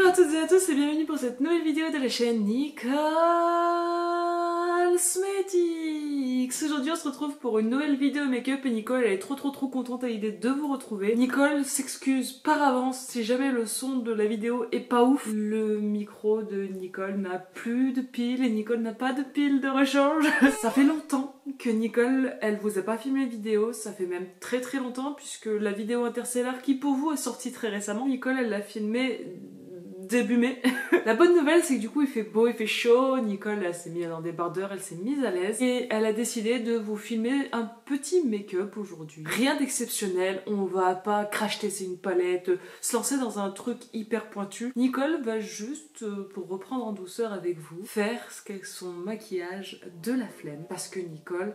à toutes et à tous et bienvenue pour cette nouvelle vidéo de la chaîne Nicole Cosmetics. Aujourd'hui on se retrouve pour une nouvelle vidéo make-up et Nicole elle est trop contente à l'idée de vous retrouver. Nicole s'excuse par avance si jamais le son de la vidéo est pas ouf. Le micro de Nicole n'a plus de pile et Nicole n'a pas de pile de rechange. Ça fait longtemps que Nicole elle vous a pas filmé de vidéo, ça fait même très longtemps puisque la vidéo Interstellar qui pour vous est sortie très récemment, Nicole elle l'a filmée début mai. La bonne nouvelle c'est que du coup il fait beau, il fait chaud, Nicole elle s'est mise dans des bardeurs, elle s'est mise à l'aise et elle a décidé de vous filmer un petit make-up aujourd'hui. Rien d'exceptionnel, on va pas crash tester une palette, se lancer dans un truc hyper pointu. Nicole va juste, pour reprendre en douceur avec vous, faire ce qu'est son maquillage de la flemme. Parce que Nicole,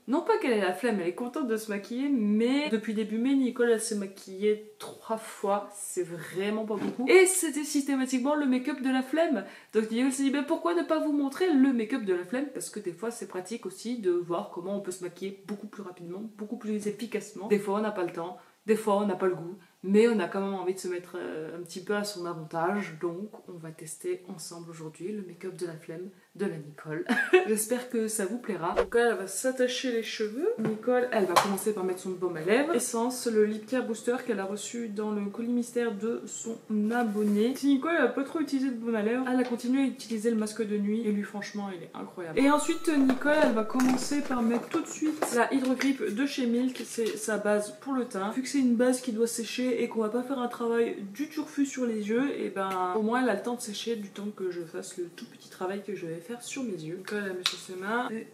non pas qu'elle ait la flemme, elle est contente de se maquiller, mais depuis début mai, Nicole elle s'est maquillée 3 fois, c'est vraiment pas beaucoup. Et c'était systématiquement le make-up de la flemme. Donc Nicole s'est dit, ben pourquoi ne pas vous montrer le make-up de la flemme? Parce que des fois c'est pratique aussi de voir comment on peut se maquiller beaucoup plus rapidement, beaucoup plus efficacement. Des fois on n'a pas le temps, des fois on n'a pas le goût, mais on a quand même envie de se mettre un petit peu à son avantage. Donc on va tester ensemble aujourd'hui le make-up de la flemme de la Nicole. J'espère que ça vous plaira. Donc elle va s'attacher les cheveux. Nicole, elle va commencer par mettre son baume à lèvres. Essence, le Lip Care Booster qu'elle a reçu dans le colis mystère de son abonné. Si Nicole elle a pas trop utilisé de baume à lèvres, elle a continué à utiliser le masque de nuit et lui franchement il est incroyable. Et ensuite Nicole elle va commencer par mettre tout de suite la Hydro Grip de chez Milk. C'est sa base pour le teint. Vu que c'est une base qui doit sécher et qu'on va pas faire un travail du turfu sur les yeux, et ben au moins elle a le temps de sécher du temps que je fasse le tout petit travail que je vais faire sur mes yeux. Nicole elle met sur ses mains et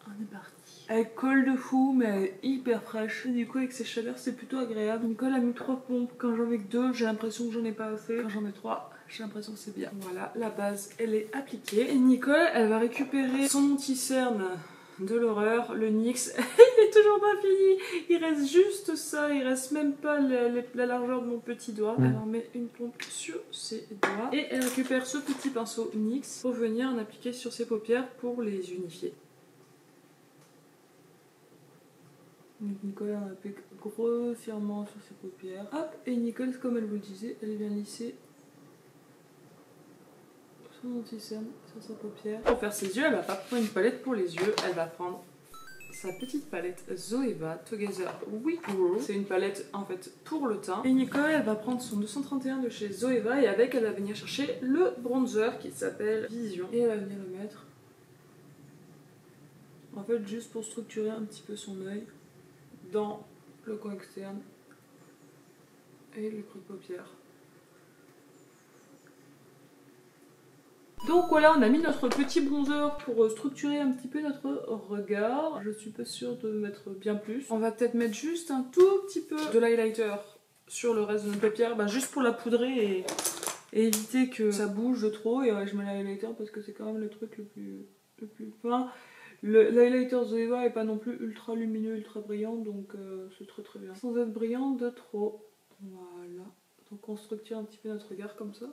on est parti. Elle colle de fou mais elle est hyper fraîche. Et du coup avec ces chaleurs c'est plutôt agréable. Nicole a mis 3 pompes. Quand j'en mets que 2 j'ai l'impression que j'en ai pas assez. Quand j'en mets 3 j'ai l'impression que c'est bien. Voilà, la base elle est appliquée. Et Nicole elle va récupérer son anti-cerne de l'horreur, le NYX. Il est toujours pas fini. Il reste juste ça. Il reste même pas la largeur de mon petit doigt. Elle en met une pompe sur ses doigts. Et elle récupère ce petit pinceau NYX pour venir en appliquer sur ses paupières pour les unifier. Donc Nicole en applique grossièrement sur ses paupières. Hop, et Nicole, comme elle vous le disait, elle vient lisser son anti-cerne sur sa paupière. Pour faire ses yeux, elle va pas prendre une palette pour les yeux, elle va prendre sa petite palette Zoeva Together with Grow. C'est une palette en fait pour le teint. Et Nicole, elle va prendre son 231 de chez Zoeva et avec, elle va venir chercher le bronzer qui s'appelle Vision. Et elle va venir le mettre en fait juste pour structurer un petit peu son œil dans le coin externe et le creux de paupière. Donc voilà, on a mis notre petit bronzer pour structurer un petit peu notre regard. Je suis pas sûre de mettre bien plus. On va peut-être mettre juste un tout petit peu de l'highlighter sur le reste de notre paupière, juste pour la poudrer et éviter que ça bouge de trop. Et ouais, je mets l'highlighter parce que c'est quand même le truc le plus fin. L'highlighter Zoeva est pas non plus ultra lumineux, ultra brillant, donc c'est très bien. Sans être brillant de trop. Voilà. Donc on structure un petit peu notre regard comme ça.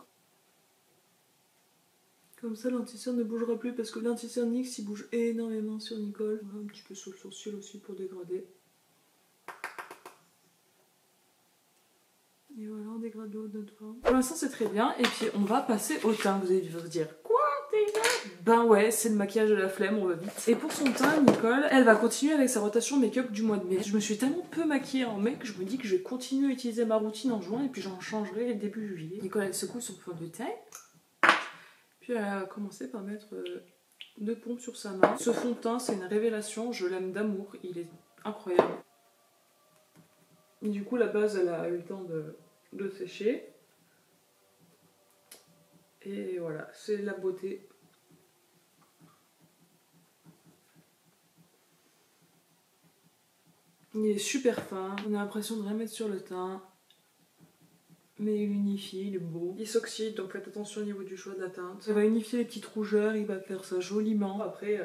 Comme ça l'anti-cerne ne bougera plus parce que l'anti-cerne NYX il bouge énormément sur Nicole. Voilà, un petit peu sous le sourcil aussi pour dégrader. Et voilà, on dégrade le haut de notre forme. Pour l'instant c'est très bien et puis on va passer au teint. Vous allez vous dire quoi déjà? Ben ouais, c'est le maquillage de la flemme, on va vite. Et pour son teint, Nicole, elle va continuer avec sa rotation make-up du mois de mai. Je me suis tellement peu maquillée en mai que je me dis que je vais continuer à utiliser ma routine en juin et puis j'en changerai début juillet. Nicole elle secoue son fond de teint. Puis elle a commencé par mettre 2 pompes sur sa main. Ce fond de teint c'est une révélation, je l'aime d'amour, il est incroyable. Et du coup la base elle a eu le temps de sécher. Et voilà, c'est la beauté. Il est super fin, on a l'impression de rien mettre sur le teint. Mais il unifie, il est beau. Il s'oxyde, donc faites attention au niveau du choix de la teinte. Ça va unifier les petites rougeurs, il va faire ça joliment. Après,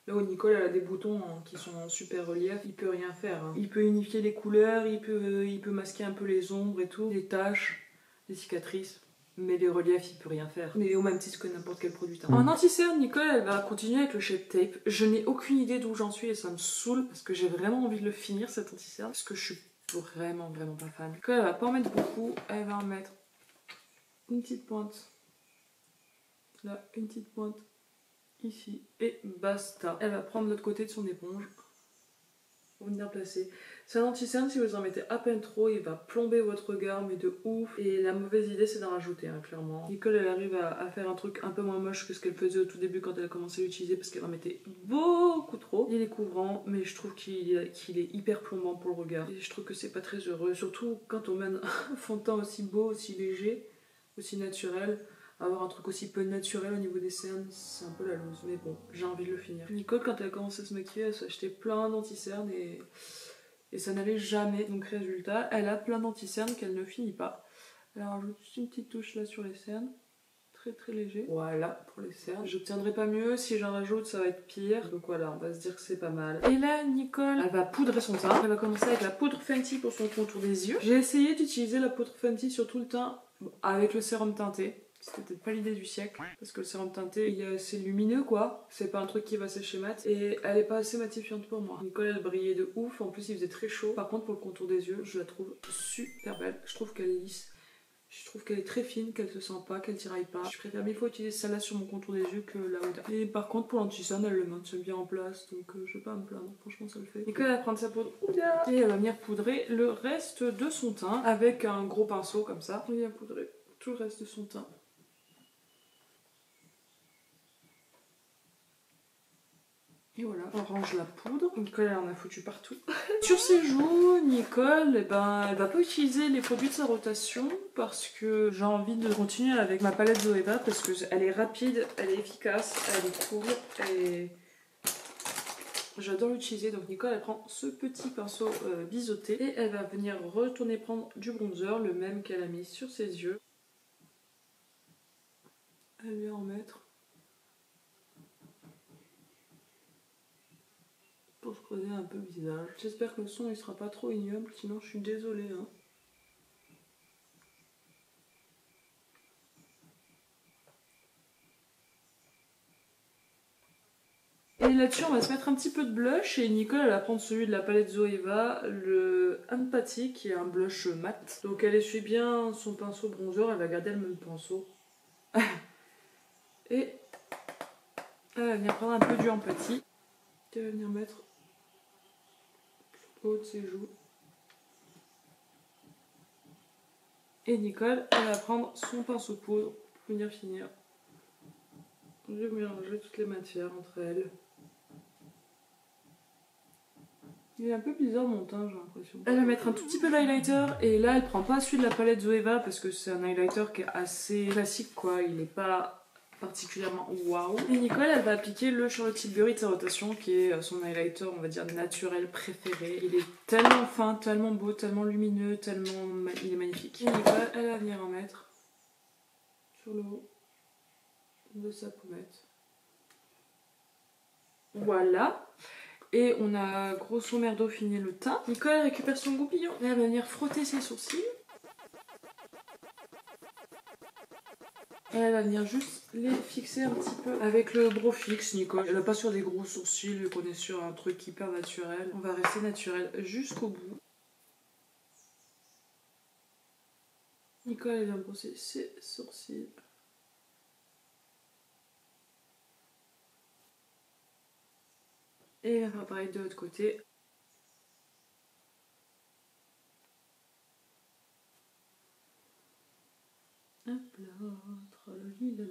là où Nicole elle a des boutons qui sont en super relief, il peut rien faire. Il peut unifier les couleurs, il peut masquer un peu les ombres et tout, les taches, les cicatrices. Mais les reliefs, il peut rien faire. Mais au même titre que n'importe quel produit teint. En anti-cerne, Nicole, elle va continuer avec le Shape Tape. Je n'ai aucune idée d'où j'en suis et ça me saoule parce que j'ai vraiment envie de le finir cet anti-cerne. Parce que je suis vraiment pas fan. Nicole, elle va pas en mettre beaucoup, elle va en mettre une petite pointe. Là, une petite pointe. Ici. Et basta. Elle va prendre l'autre côté de son éponge. Pour venir placer. C'est un anti-cerne, si vous en mettez à peine trop, il va plomber votre regard, mais de ouf. Et la mauvaise idée, c'est d'en rajouter, hein, clairement. Nicole, elle arrive à faire un truc un peu moins moche que ce qu'elle faisait au tout début quand elle a commencé à l'utiliser, parce qu'elle en mettait beaucoup trop. Il est couvrant, mais je trouve qu'il est hyper plombant pour le regard. Et je trouve que c'est pas très heureux, surtout quand on met un fond de teint aussi beau, aussi léger, aussi naturel. Avoir un truc aussi peu naturel au niveau des cernes, c'est un peu la loose, mais bon, j'ai envie de le finir. Nicole, quand elle a commencé à se maquiller, elle s'est acheté plein d'anti-cernes et ça n'allait jamais. Donc résultat, elle a plein d'anti-cernes qu'elle ne finit pas. Elle rajoute juste une petite touche là sur les cernes, très très léger. Voilà pour les cernes. J'obtiendrai pas mieux, si j'en rajoute ça va être pire. Donc voilà, on va se dire que c'est pas mal. Et là, Nicole, elle va poudrer son teint. Elle va commencer avec la poudre Fenty pour son contour des yeux. J'ai essayé d'utiliser la poudre Fenty sur tout le teint avec le sérum teinté. C'était peut-être pas l'idée du siècle, parce que le sérum teinté, il est assez lumineux quoi, c'est pas un truc qui va sécher mat, et elle est pas assez matifiante pour moi. Nicole, elle brillait de ouf, en plus il faisait très chaud. Par contre pour le contour des yeux, je la trouve super belle, je trouve qu'elle est lisse, je trouve qu'elle est très fine, qu'elle se sent pas, qu'elle tiraille pas. Je préfère mille fois utiliser celle-là sur mon contour des yeux que la Huda. Et par contre pour l'anti-cerne, elle le maintient bien en place, donc je vais pas me plaindre, franchement ça le fait. Nicole, elle va prendre sa poudre Huda et elle va venir poudrer le reste de son teint avec un gros pinceau comme ça. Elle vient poudrer tout le reste de son teint. Et voilà, on range la poudre. Nicole, elle en a foutu partout. Sur ses joues, Nicole, eh ben, elle va pas utiliser les produits de sa rotation parce que j'ai envie de continuer avec ma palette Zoeva parce qu'elle est rapide, elle est efficace, elle est cool, et j'adore l'utiliser. Donc Nicole, elle prend ce petit pinceau biseauté et elle va venir retourner prendre du bronzer, le même qu'elle a mis sur ses yeux. Elle vient en mettre. Pour se creuser un peu le visage. J'espère que le son il sera pas trop ignoble, sinon je suis désolée. Hein. Et là-dessus on va se mettre un petit peu de blush et Nicole elle va prendre celui de la palette Zoeva, le Empathy qui est un blush mat. Donc elle essuie bien son pinceau bronzer, elle va garder le même pinceau. Et elle va venir prendre un peu du Empathy. Elle va venir mettre au haut de ses joues. Et Nicole, elle va prendre son pinceau poudre pour venir finir. Je vais mélanger toutes les matières entre elles. Il est un peu bizarre mon teint, j'ai l'impression. Elle va mettre un tout petit peu d'highlighter et là elle prend pas celui de la palette Zoeva parce que c'est un highlighter qui est assez classique quoi, il est pas particulièrement waouh. Et Nicole elle va appliquer le Charlotte Tilbury de sa rotation qui est son highlighter on va dire naturel préféré. Il est tellement fin, tellement beau, tellement lumineux, tellement... il est magnifique. Et Nicole elle va venir en mettre sur le haut de sa pommette. Voilà. Et on a grosso merdo fini le teint. Nicole récupère son goupillon. Là, elle va venir frotter ses sourcils. Et elle va venir juste les fixer un petit peu avec le Brow Fix. Nicole, elle va pas sur des gros sourcils vu qu'on est sur un truc hyper naturel. On va rester naturel jusqu'au bout. Nicole, elle vient brosser ses sourcils. Et elle va faire pareil de l'autre côté. Hop là, tralali là.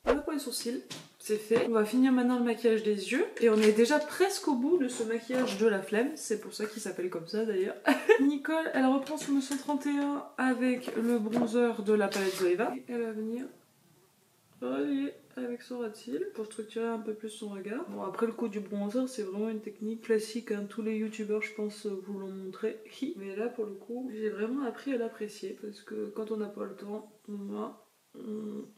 Voilà pour les sourcils, c'est fait. On va finir maintenant le maquillage des yeux. Et on est déjà presque au bout de ce maquillage de la flemme. C'est pour ça qu'il s'appelle comme ça d'ailleurs. Nicole, elle reprend son 931 avec le bronzer de la palette Zoeva. Et elle va venir relier avec son ras de cils pour structurer un peu plus son regard. Bon, après le coup du bronzer, c'est vraiment une technique classique, hein. Tous les youtubeurs je pense vous l'ont montré. Mais là pour le coup, j'ai vraiment appris à l'apprécier parce que quand on n'a pas le temps,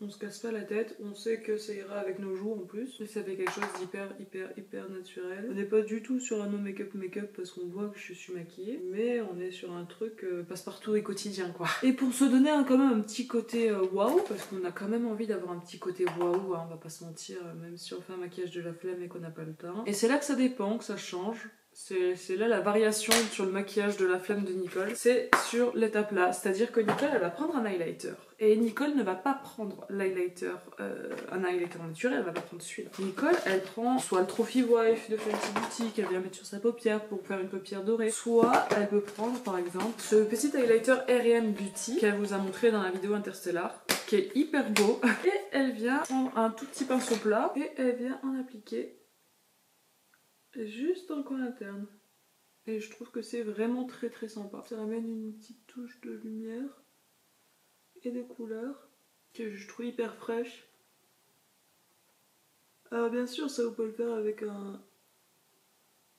on se casse pas la tête, on sait que ça ira avec nos joues en plus. Et ça fait quelque chose d'hyper naturel. On n'est pas du tout sur un no make-up parce qu'on voit que je suis maquillée, mais on est sur un truc passe-partout et quotidien quoi. Et pour se donner quand même un petit côté waouh, parce qu'on a quand même envie d'avoir un petit côté waouh, hein, on va pas se mentir, même si on fait un maquillage de la flemme et qu'on n'a pas le temps. Et c'est là que ça dépend, que ça change. c'est là la variation sur le maquillage de la flemme de Nicole. C'est sur l'étape là, c'est-à-dire que Nicole elle va prendre un highlighter. Et Nicole ne va pas prendre l'highlighter, un highlighter naturel, elle va pas prendre celui-là. Nicole elle prend soit le Trophy Wife de Fenty Beauty qu'elle vient mettre sur sa paupière pour faire une paupière dorée. Soit elle peut prendre par exemple ce petit highlighter R&M Beauty qu'elle vous a montré dans la vidéo Interstellar, qui est hyper beau. Et elle vient prendre un tout petit pinceau plat et elle vient en appliquer juste dans le coin interne. Et je trouve que c'est vraiment très très sympa. Ça amène une petite touche de lumière et de couleur que je trouve hyper fraîche. Alors bien sûr ça vous pouvez le faire avec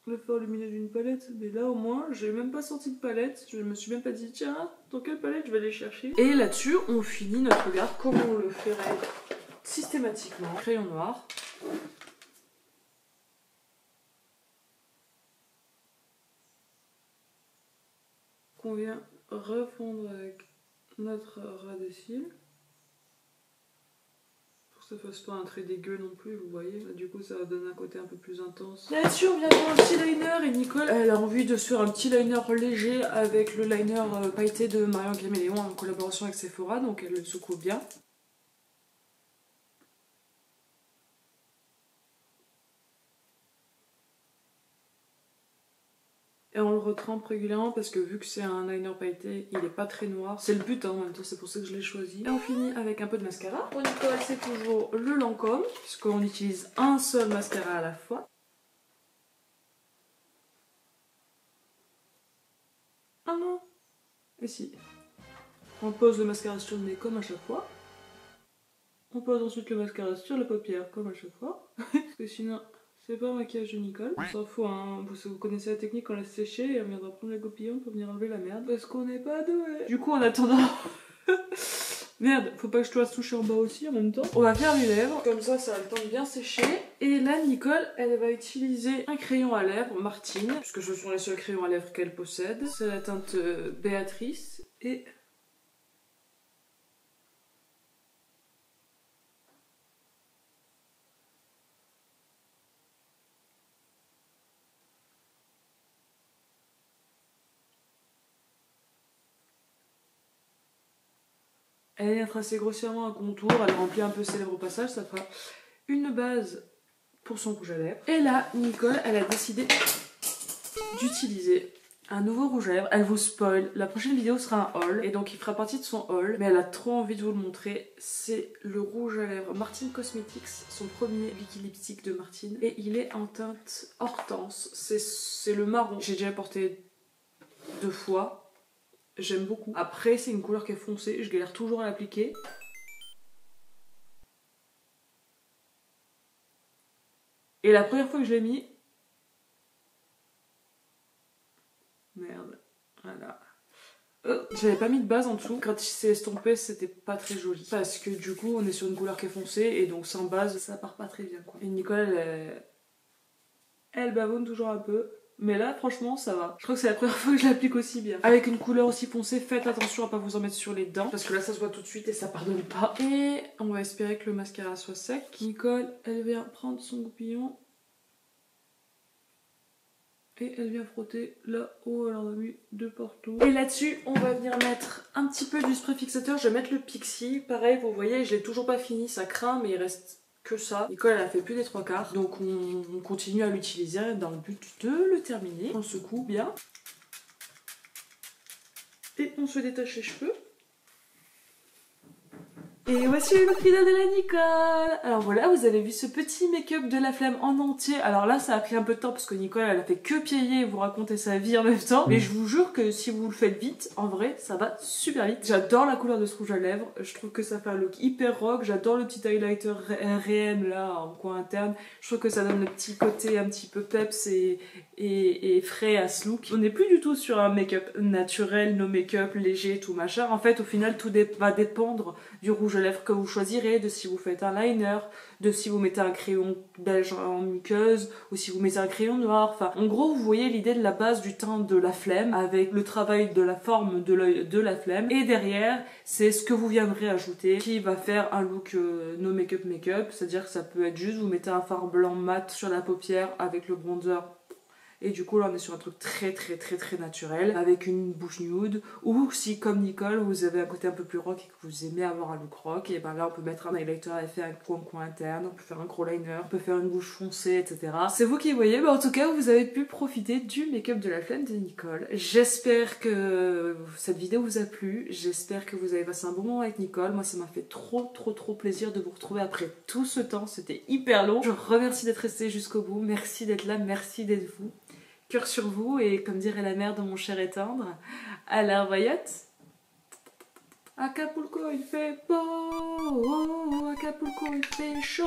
le fort lumineux d'une palette, mais là au moins j'ai même pas sorti de palette, je me suis même pas dit tiens dans quelle palette je vais aller chercher. Et là-dessus on finit notre regard comme on le ferait systématiquement. Crayon noir. Qu'on vient refondre avec notre ras de cils. Pour que ça fasse pas un trait dégueu non plus, vous voyez. Là, du coup ça va donner un côté un peu plus intense. Là-dessus on vient prendre un petit liner et Nicole elle a envie de se faire un petit liner léger avec le liner pailleté de Marion Caméléon en collaboration avec Sephora, donc elle le secoue bien. Et on le retrempe régulièrement parce que vu que c'est un liner pailleté, il est pas très noir. C'est le but hein, en même temps, c'est pour ça que je l'ai choisi. Et on finit avec un peu de mascara. Pour Nicole, c'est toujours le Lancôme, puisqu'on utilise un seul mascara à la fois. Ah non! Et si. On pose le mascara sur le nez comme à chaque fois. On pose ensuite le mascara sur la paupière comme à chaque fois. Parce que sinon... c'est pas un maquillage de Nicole, on s'en fout hein, vous connaissez la technique, on laisse sécher et on viendra prendre le copillon pour venir enlever la merde. Parce qu'on n'est pas doué. Du coup en attendant... merde, faut pas que je te la toucher en bas aussi en même temps. On va faire les lèvres, comme ça ça a le temps de bien sécher. Et là Nicole, elle va utiliser un crayon à lèvres Martine, puisque ce sont les seuls crayons à lèvres qu'elle possède. C'est la teinte Béatrice et... elle vient tracer grossièrement un contour, elle remplit un peu ses lèvres au passage, ça fera une base pour son rouge à lèvres. Et là, Nicole, elle a décidé d'utiliser un nouveau rouge à lèvres. Elle vous spoil, la prochaine vidéo sera un haul, et donc il fera partie de son haul, mais elle a trop envie de vous le montrer. C'est le rouge à lèvres Martine Cosmetics, son premier liquide lipstick de Martine, et il est en teinte Hortense, c'est le marron. J'ai déjà porté 2 fois. J'aime beaucoup. Après, c'est une couleur qui est foncée, je galère toujours à l'appliquer. Et la première fois que je l'ai mis... merde, voilà. J'avais pas mis de base en dessous. Quand il s'est estompé, c'était pas très joli. Parce que du coup, on est sur une couleur qui est foncée, et donc sans base, ça part pas très bien quoi. Et Nicole, elle bavonne toujours un peu. Mais là, franchement, ça va. Je crois que c'est la première fois que je l'applique aussi bien. Avec une couleur aussi foncée, faites attention à pas vous en mettre sur les dents. Parce que là, ça se voit tout de suite et ça pardonne pas. Et on va espérer que le mascara soit sec. Nicole, elle vient prendre son goupillon. Et elle vient frotter là-haut, elle en a mis de partout. Et là-dessus, on va venir mettre un petit peu du spray fixateur. Je vais mettre le Pixi. Pareil, vous voyez, je l'ai toujours pas fini, ça craint, mais il reste... que ça. Nicole elle a fait plus des 3/4, donc on continue à l'utiliser dans le but de le terminer. On secoue bien et on se détache les cheveux. Et voici le look final de la Nicole. Alors voilà, vous avez vu ce petit make-up de la flamme en entier. Alors là, ça a pris un peu de temps parce que Nicole, elle a fait que piailler et vous raconter sa vie en même temps. Mais je vous jure que si vous le faites vite, en vrai, ça va super vite. J'adore la couleur de ce rouge à lèvres. Je trouve que ça fait un look hyper rock. J'adore le petit highlighter réel là, en coin interne. Je trouve que ça donne le petit côté un petit peu peps et frais à ce look. On n'est plus du tout sur un make-up naturel, no make-up, léger, tout machin. En fait, au final, tout va dépendre du rouge à lèvres que vous choisirez, de si vous faites un liner, de si vous mettez un crayon beige en muqueuse ou si vous mettez un crayon noir. Enfin, en gros, vous voyez l'idée de la base du teint de la flemme avec le travail de la forme de l'œil de la flemme. Et derrière, c'est ce que vous viendrez ajouter qui va faire un look no make-up, c'est-à-dire que ça peut être juste vous mettez un fard blanc mat sur la paupière avec le bronzer Et du coup là on est sur un truc très naturel avec une bouche nude, ou si comme Nicole vous avez un côté un peu plus rock et que vous aimez avoir un look rock, et ben là on peut mettre un highlighter à effet, un coin interne, on peut faire un gros liner, on peut faire une bouche foncée, etc. C'est vous qui voyez, mais en tout cas vous avez pu profiter du make-up de la flemme de Nicole. J'espère que cette vidéo vous a plu, j'espère que vous avez passé un bon moment avec Nicole. Moi ça m'a fait trop plaisir de vous retrouver après tout ce temps, c'était hyper long. Je remercie d'être resté jusqu'au bout, merci d'être là, merci d'être vous. Cœur sur vous, et comme dirait la mère de mon cher et tendre, à la revoyette. Acapulco il fait beau, Acapulco il fait chaud.